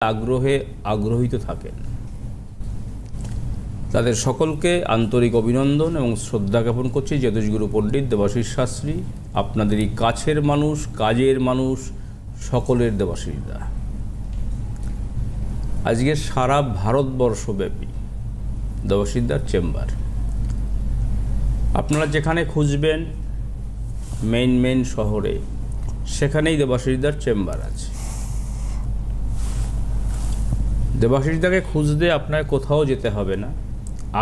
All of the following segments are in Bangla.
আগ্রহে আগ্রহীত থাকেন তাদের সকলকে আন্তরিক অভিনন্দন এবং শ্রদ্ধা জ্ঞাপন করছি। জ্যোতিষগুরু পণ্ডিত দেবাশিস শাস্ত্রী আপনাদেরই কাছের মানুষ, কাজের মানুষ, সকলের দেবাশিসদা। আজকে সারা ভারতবর্ষব্যাপী দেবাশিসদার চেম্বার, আপনারা যেখানে খুঁজবেন মেইন শহরে সেখানেই দেবাশিসদার চেম্বার আছে। দেবাশিসদাকে খুঁজতে আপনার কোথাও যেতে হবে না,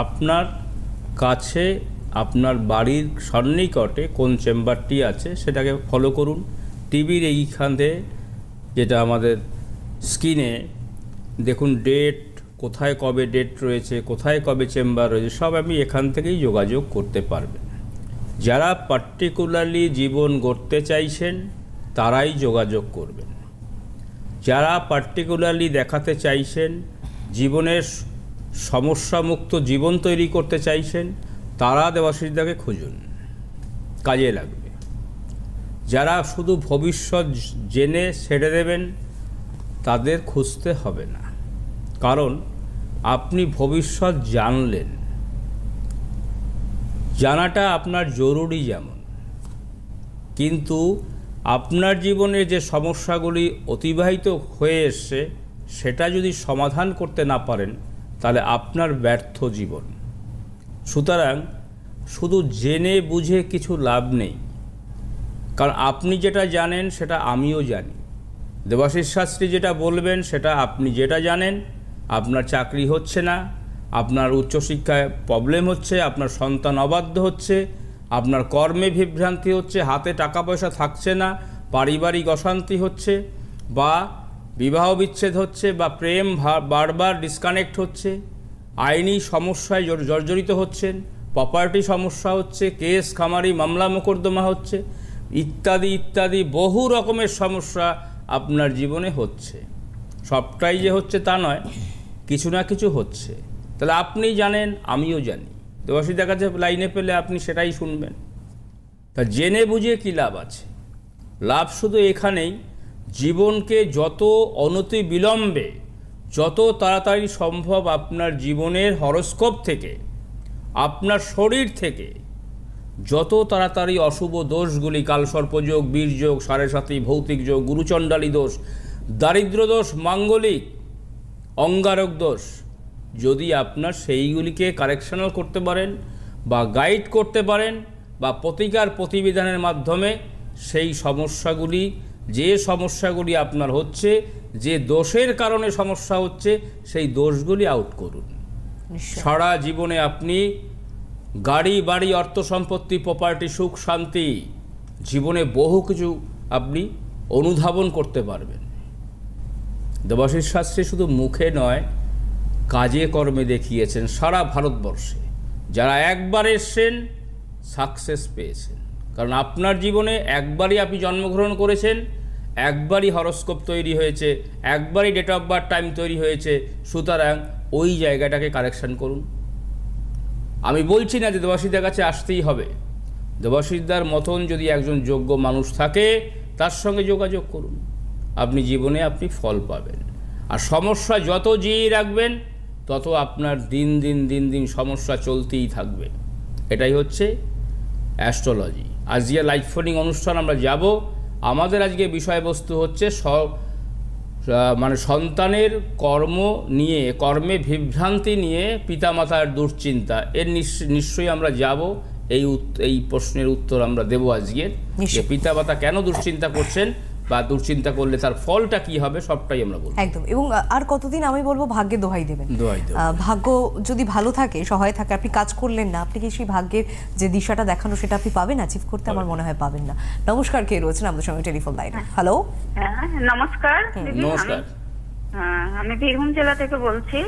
আপনার কাছে আপনার বাড়ির সন্নিকটে কোন চেম্বারটি আছে সেটাকে ফলো করুন। টিভির এইখানে যেটা আমাদের স্ক্রিনে দেখুন ডেট, কোথায় কবে ডেট রয়েছে, কোথায় কবে চেম্বার রয়েছে, সব আপনি এখান থেকেই যোগাযোগ করতে পারবেন। যারা পার্টিকুলারলি জীবন গড়তে চাইছেন তারাই যোগাযোগ করবেন। যারা পার্টিকুলারলি দেখাতে চাইছেন জীবনের সমস্যামুক্ত জীবন তৈরি করতে চাইছেন তারা দেবাশিসদাকে খুঁজুন, কাজে লাগবে। যারা শুধু ভবিষ্যৎ জেনে ছেড়ে দেবেন তাদের খুঁজতে হবে না, কারণ আপনি ভবিষ্যৎ জানলেন, জানাটা আপনার জরুরি যেমন, কিন্তু আপনার জীবনে যে সমস্যাগুলি অতিবাহিত হয়ে এসছে সেটা যদি সমাধান করতে না পারেন তাহলে আপনার ব্যর্থ জীবন। সুতরাং শুধু জেনে বুঝে কিছু লাভ নেই, কারণ আপনি যেটা জানেন সেটা আমিও জানি। দেবাশিস শাস্ত্রী যেটা বলবেন সেটা আপনি যেটা জানেন, আপনার চাকরি হচ্ছে না, আপনার উচ্চশিক্ষায় প্রবলেম হচ্ছে, আপনার সন্তান অবাধ্য হচ্ছে, আপনার কর্মে বিভ্রান্তি হচ্ছে, হাতে টাকা পয়সা থাকছে না, পারিবারিক অশান্তি হচ্ছে, বা বিবাহ বিচ্ছেদ হচ্ছে, বা প্রেম বারবার ডিসকানেক্ট হচ্ছে, আইনি সমস্যায় জর্জরিত হচ্ছেন, প্রপার্টি সমস্যা হচ্ছে, কেস খামারি মামলা মোকদ্দমা হচ্ছে, ইত্যাদি ইত্যাদি বহু রকমের সমস্যা আপনার জীবনে হচ্ছে। সবটাই যে হচ্ছে তা নয়, কিছু না কিছু হচ্ছে। তাহলে আপনি জানেন, আমিও জানি। দেবাশিসদার কাছে লাইনে পেলে আপনি সেটাই শুনবেন। তা জেনে বুঝে কী লাভ আছে? লাভ শুধু এখানেই, জীবনকে যত অনতি বিলম্বে, যত তাড়াতাড়ি সম্ভব আপনার জীবনের হরস্কোপ থেকে, আপনার শরীর থেকে যত তাড়াতাড়ি অশুভ দোষগুলি, কালসর্পযোগ, বীরযোগ, সাড়ে সাতি, ভৌতিক যোগ, গুরুচণ্ডালী দোষ, দারিদ্র দোষ, মাঙ্গলিক অঙ্গারক দোষ, যদি আপনার সেইগুলিকে কারেকশনাল করতে পারেন বা গাইড করতে পারেন বা প্রতিকার প্রতিবিধানের মাধ্যমে সেই সমস্যাগুলি, যে সমস্যাগুলি আপনার হচ্ছে, যে দোষের কারণে সমস্যা হচ্ছে, সেই দোষগুলি আউট করুন। সারা জীবনে আপনি গাড়ি বাড়ি, অর্থ সম্পত্তি, প্রপার্টি, সুখ শান্তি, জীবনে বহু কিছু আপনি অনুধাবন করতে পারবেন। দেবাশিস শাস্ত্রী শুধু মুখে নয়, কাজে কর্মে দেখিয়েছেন সারা ভারতবর্ষে। যারা একবার এসছেন সাকসেস পেয়েছেন, কারণ আপনার জীবনে একবারই আপনি জন্মগ্রহণ করেছেন, একবারই হরস্কোপ তৈরি হয়েছে, একবারই ডেট অফ বার্থ টাইম তৈরি হয়েছে। সুতরাং ওই জায়গাটাকে কারেকশান করুন। আমি বলছি না যে দেবাশিসদার কাছে আসতেই হবে। দেবাশিসদার মতন যদি একজন যোগ্য মানুষ থাকে তার সঙ্গে যোগাযোগ করুন, আপনি জীবনে আপনি ফল পাবেন। আর সমস্যা যত জিয়ে রাখবেন তত আপনার দিন দিন সমস্যা চলতেই থাকবে। এটাই হচ্ছে অ্যাস্ট্রোলজি। আজকে লাইভ ফোনিং অনুষ্ঠান আমরা যাব। আমাদের আজকে বিষয়বস্তু হচ্ছে সন্তানের কর্ম নিয়ে, কর্মে বিভ্রান্তি নিয়ে পিতামাতার দুশ্চিন্তা। এর নিশ্চয়ই আমরা যাব, এই প্রশ্নের উত্তর আমরা দেব আজকের, যে পিতামাতা কেন দুশ্চিন্তা করছেন বা দুশ্চিন্তা করলে তার ফলটা কি হবে, সবটাই আমরা বলবো একদম। এবং আর কতদিন আমি বলবো ভাগ্যে দোহাই দেবেন। ভাগ্য যদি ভালো থাকে, সহায় থাকে, আপনি কাজ করলেন না, আপনি কি সেই ভাগ্যের যে দিশাটা দেখানো সেটা আপনি পাবেন অ্যাচিভ করতে? আমার মনে হয় পাবেন না। নমস্কার, কে রয়েছেন আমাদের সঙ্গে টেলিফোন লাইনে? হ্যালো, নমস্কার। নমস্কার। আমি বীরভূম জেলা থেকে বলছি।